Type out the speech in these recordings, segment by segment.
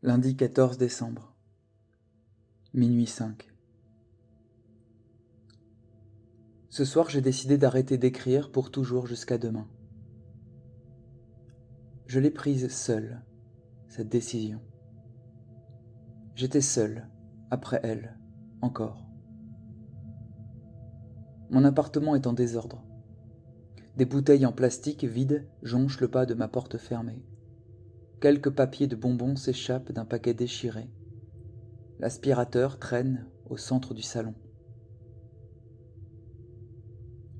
Lundi 14 décembre, minuit 5. Ce soir, j'ai décidé d'arrêter d'écrire pour toujours jusqu'à demain. Je l'ai prise seule, cette décision. J'étais seul, après elle, encore. Mon appartement est en désordre. Des bouteilles en plastique vides jonchent le pas de ma porte fermée. Quelques papiers de bonbons s'échappent d'un paquet déchiré. L'aspirateur traîne au centre du salon.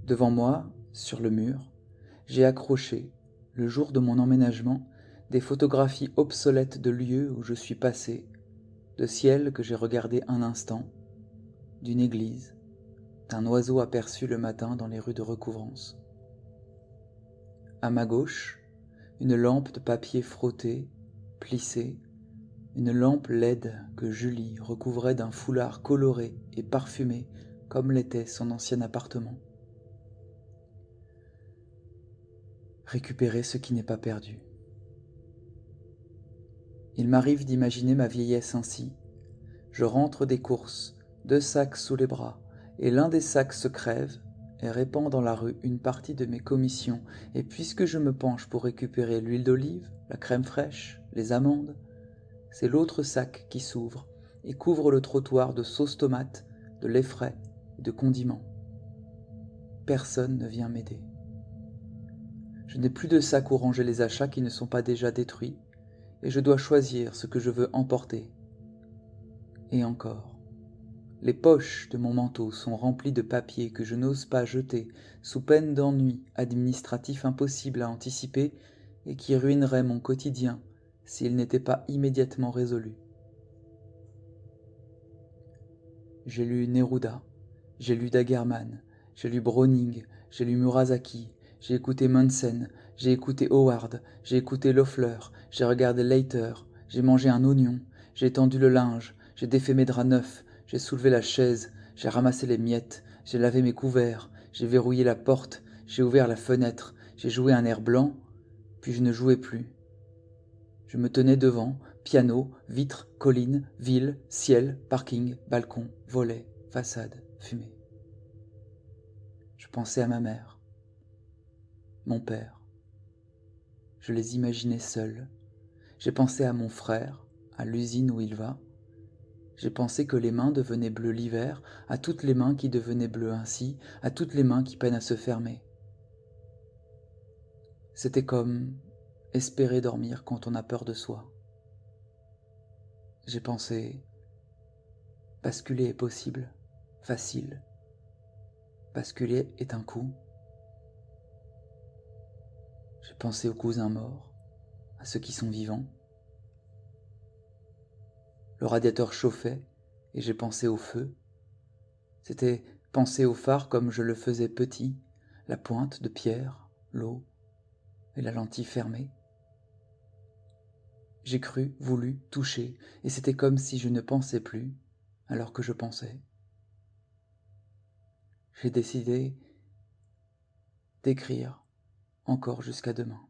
Devant moi, sur le mur, j'ai accroché, le jour de mon emménagement, des photographies obsolètes de lieux où je suis passé, de ciel que j'ai regardé un instant, d'une église, d'un oiseau aperçu le matin dans les rues de Recouvrance. À ma gauche, une lampe de papier frotté, plissée, une lampe LED que Julie recouvrait d'un foulard coloré et parfumé comme l'était son ancien appartement. Récupérer ce qui n'est pas perdu. Il m'arrive d'imaginer ma vieillesse ainsi. Je rentre des courses, 2 sacs sous les bras, et l'un des sacs se crève et répand dans la rue une partie de mes commissions, et puisque je me penche pour récupérer l'huile d'olive, la crème fraîche, les amandes, c'est l'autre sac qui s'ouvre et couvre le trottoir de sauce tomate, de lait frais et de condiments. Personne ne vient m'aider. Je n'ai plus de sac où ranger les achats qui ne sont pas déjà détruits, et je dois choisir ce que je veux emporter. Et encore, les poches de mon manteau sont remplies de papiers que je n'ose pas jeter sous peine d'ennuis administratifs impossibles à anticiper et qui ruineraient mon quotidien s'ils n'étaient pas immédiatement résolus. J'ai lu Neruda, j'ai lu Daguerman, j'ai lu Browning, j'ai lu Murasaki, j'ai écouté Manson, j'ai écouté Howard, j'ai écouté Loeffler, j'ai regardé Leiter, j'ai mangé un oignon, j'ai étendu le linge, j'ai défait mes draps neufs, j'ai soulevé la chaise, j'ai ramassé les miettes, j'ai lavé mes couverts, j'ai verrouillé la porte, j'ai ouvert la fenêtre, j'ai joué un air blanc, puis je ne jouais plus. Je me tenais devant, piano, vitres, collines, ville, ciel, parking, balcon, volets, façade, fumée. Je pensais à ma mère, mon père. Je les imaginais seuls. J'ai pensé à mon frère, à l'usine où il va. J'ai pensé que les mains devenaient bleues l'hiver, à toutes les mains qui devenaient bleues ainsi, à toutes les mains qui peinent à se fermer. C'était comme espérer dormir quand on a peur de soi. J'ai pensé, basculer est possible, facile. Basculer est un coup. J'ai pensé aux cousins morts, à ceux qui sont vivants. Le radiateur chauffait et j'ai pensé au feu. C'était penser au phare comme je le faisais petit, la pointe de pierre, l'eau et la lentille fermée. J'ai cru, voulu, touché, et c'était comme si je ne pensais plus alors que je pensais. J'ai décidé d'écrire encore jusqu'à demain.